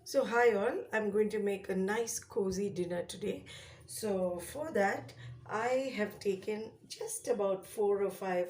So hi all, I'm going to make a nice cozy dinner today. So for that, I have taken just about 4 or 5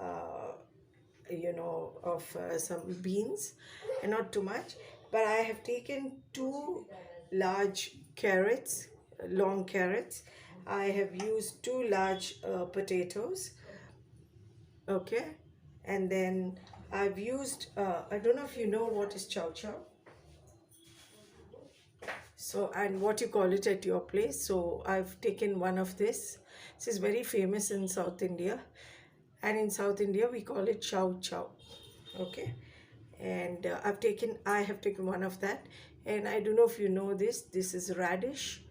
uh, some beans, and not too much, but I have taken two large carrots, long carrots. I have used two large potatoes, okay, and then I've used I don't know if you know what is chow chow. So, and what you call it at your place. So, I've taken one of this. This is very famous in South India, and in South India we call it chow chow. Okay, and I have taken one of that, and I don't know if you know this. This is radish.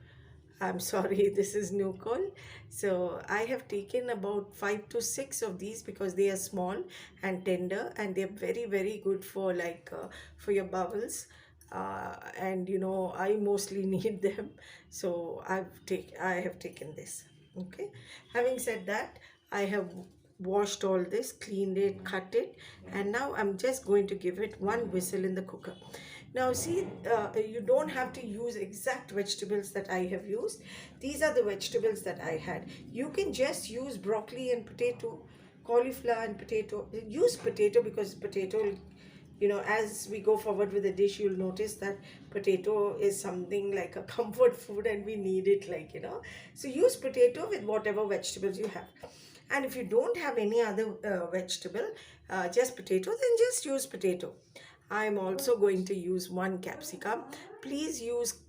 I'm sorry, this is nucol. So I have taken about 5 to 6 of these because they are small and tender, and they're very, very good for for your bowels. And I mostly need them, so I have taken this. Okay. Having said that, I have washed all this, cleaned it, cut it, and now I'm just going to give it one whistle in the cooker. Now see, you don't have to use exact vegetables that I have used. These are the vegetables that I had. You can just use broccoli and potato, cauliflower and potato. Use potato because potato, as we go forward with the dish, you'll notice that potato is something like a comfort food and we need it, so use potato with whatever vegetables you have. And if you don't have any other vegetable, just potato, then just use potato. I'm also going to use one capsicum. Please use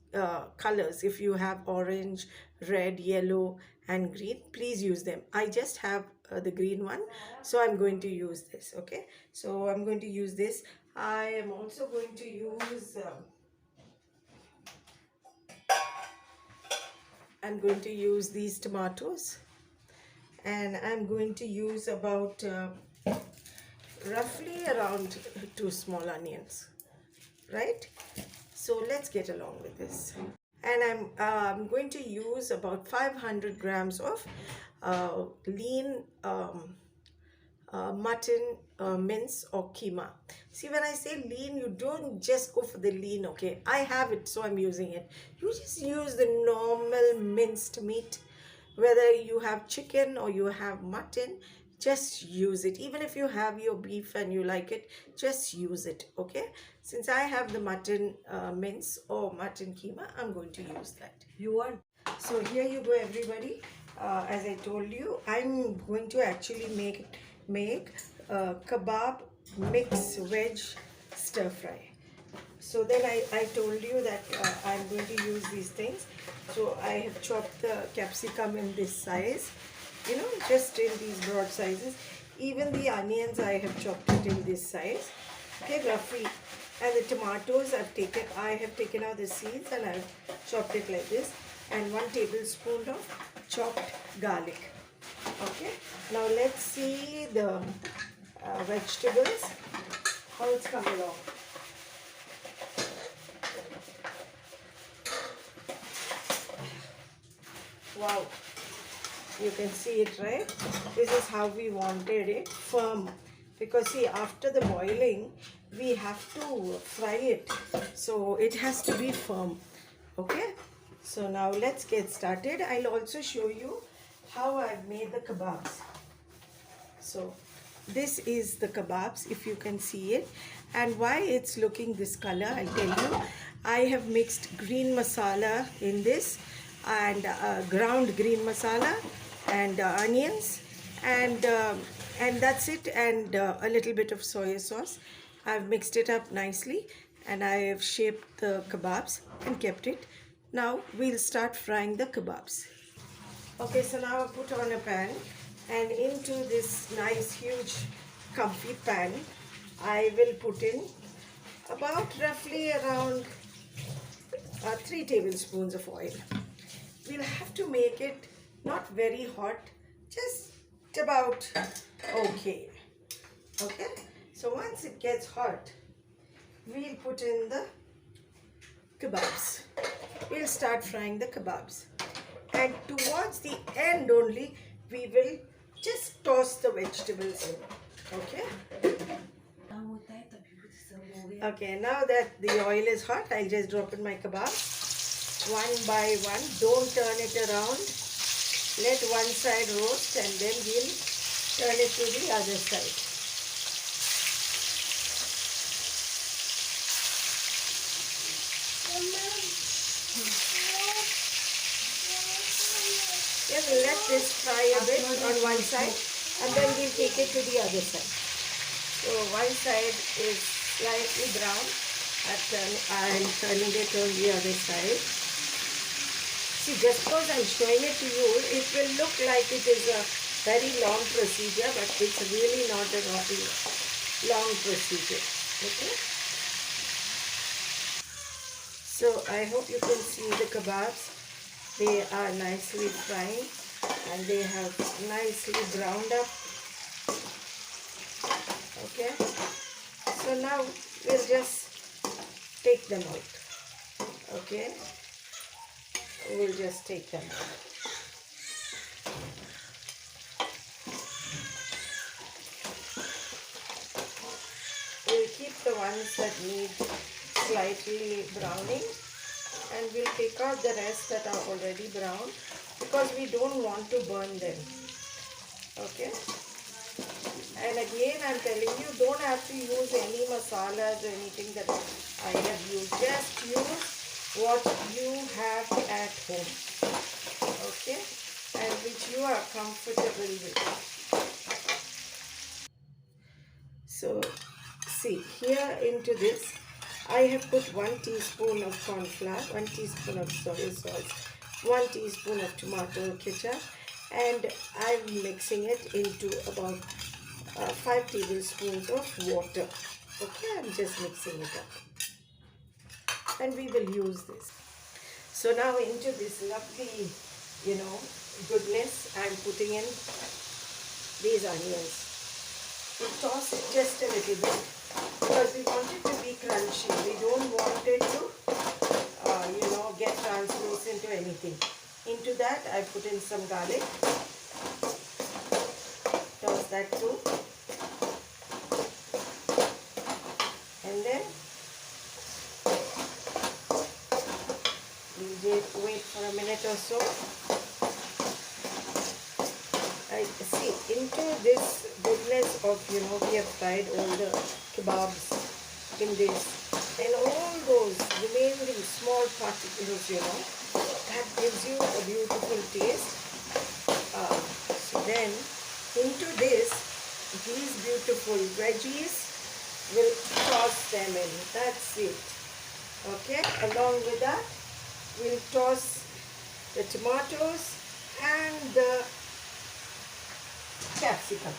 colors. If you have orange, red, yellow, and green, please use them. I just have the green one, so I'm going to use this. Okay, so I'm going to use this. I am also going to use I'm going to use these tomatoes, and I'm going to use about roughly around 2 small onions, right? So let's get along with this. And I'm going to use about 500 grams of lean mutton mince or keema. See, when I say lean, you don't just go for the lean, okay? I have it, so I'm using it. You just use the normal minced meat, whether you have chicken or you have mutton, just use it. Even if you have your beef and you like it, just use it, okay? Since I have the mutton mince or mutton keema, I'm going to use that. You want? So here you go, everybody. As I told you, I'm going to actually make kebab mix veg stir fry. So then I told you that I'm going to use these things. So I have chopped the capsicum in this size, just in these broad sizes. Even the onions, I have chopped it in this size, okay, roughly. And the tomatoes I have taken out the seeds and I've chopped it like this. And 1 tablespoon of chopped garlic. Okay, now let's see the vegetables, how it's coming along. Wow, you can see it, right? This is how we wanted it, firm, because see, after the boiling we have to fry it, so it has to be firm. Okay, so now let's get started. I'll also show you how I've made the kebabs. So this is the kebabs, if you can see it, and why it's looking this color, I'll tell you. I have mixed green masala in this, and ground green masala, and onions, and that's it, and a little bit of soy sauce. I've mixed it up nicely, and I have shaped the kebabs and kept it. Now we'll start frying the kebabs. Okay, so now I put on a pan, and into this nice huge comfy pan I will put in about roughly around 3 tablespoons of oil. We'll have to make it not very hot, just about okay. Okay, so once it gets hot, we'll put in the kebabs. We'll start frying the kebabs, and towards the end only we will just toss the vegetables in. Okay, Okay, now that the oil is hot, I'll just drop in my kebab one by one. Don't turn it around. Let one side roast and then we'll turn it to the other side. Yeah, we'll let this fry a bit on one side and then we'll take it to the other side. So one side is slightly brown, I'm turning it on the other side. See, just because I'm showing it to you, it will look like it is a very long procedure, but it's really not a long procedure. Okay? So I hope you can see the kebabs. They are nicely frying and they have nicely browned up. Okay? So now we'll just take them out. Okay? We'll just take them out. We'll keep the ones that need slightly browning and we'll take out the rest that are already brown because we don't want to burn them. Okay? And again, I'm telling you, don't have to use any masalas or anything that I have used. Just use what you have at home. Okay? And which you are comfortable with. So, see, here into this, I have put 1 teaspoon of corn flour, 1 teaspoon of soy sauce, 1 teaspoon of tomato ketchup, and I'm mixing it into about 5 tablespoons of water. Okay, I'm just mixing it up. And we will use this. So now into this lovely, goodness, I'm putting in these onions. We toss it just a little bit because we want it to be crunchy. We don't want it to, get translucent or anything. Into that, I put in some garlic. Toss that too. And then we'll wait for a minute or so. See, into this goodness of, we have fried all the kebabs in this. And all those remaining small particles, that gives you a beautiful taste. So then, into this, these beautiful veggies, we'll toss them in. That's it. Okay? Along with that, we'll toss the tomatoes and the capsicum,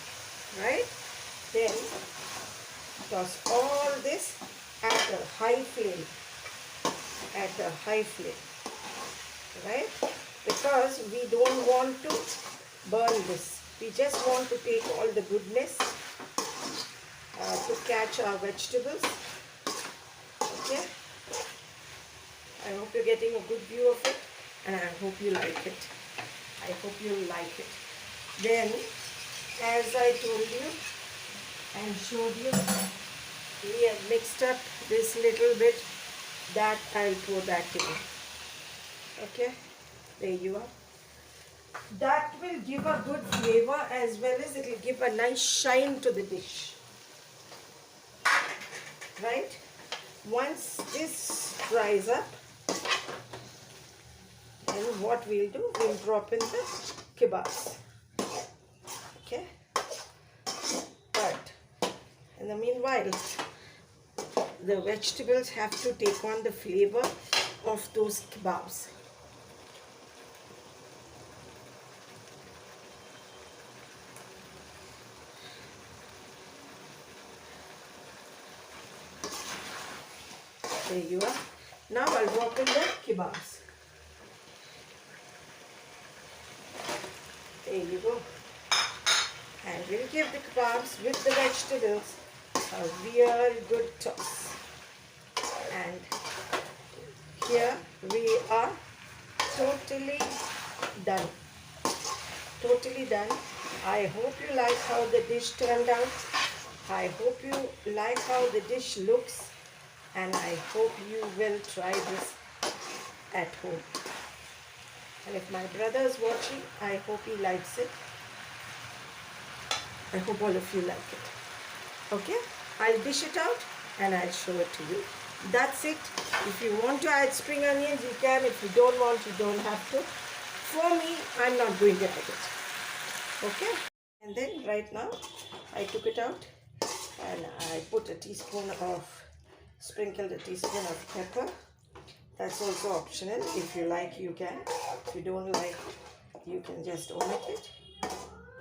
right? Then toss all this at a high flame, right? Because we don't want to burn this. We just want to take all the goodness to catch our vegetables. Okay? I hope you're getting a good view of it and I hope you like it. I hope you like it. Then, as I told you and showed you, we have mixed up this little bit that I'll pour that in. Okay, there you are. That will give a good flavor as well as it will give a nice shine to the dish. Right? Once this dries up, then what we'll do, we'll drop in the kebabs. Okay? But in the meanwhile, the vegetables have to take on the flavor of those kebabs. There you are. Now I'll drop in the kebabs. There you go. And we'll give the kebabs with the vegetables a real good toss. And here we are totally done. Totally done. I hope you like how the dish turned out. I hope you like how the dish looks, and I hope you will try this at home. And if my brother is watching, I hope he likes it. I hope all of you like it. Okay, I'll dish it out and I'll show it to you. That's it. If you want to add spring onions, you can. If you don't want, you don't have to. For me, I'm not going to add it. Okay, and then right now I took it out and I put sprinkled a teaspoon of pepper. That's also optional. If you like, you can. If you don't like, you can just omit it.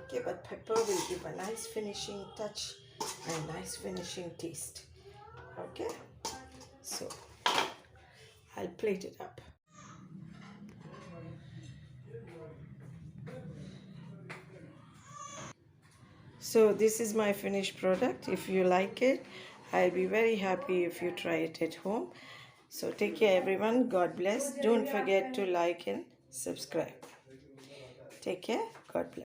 Okay, but pepper will give a nice finishing touch and nice finishing taste. Okay, so I'll plate it up. So this is my finished product. If you like it, I'll be very happy if you try it at home. So take care everyone. God bless. Don't forget to like and subscribe. Take care. God bless.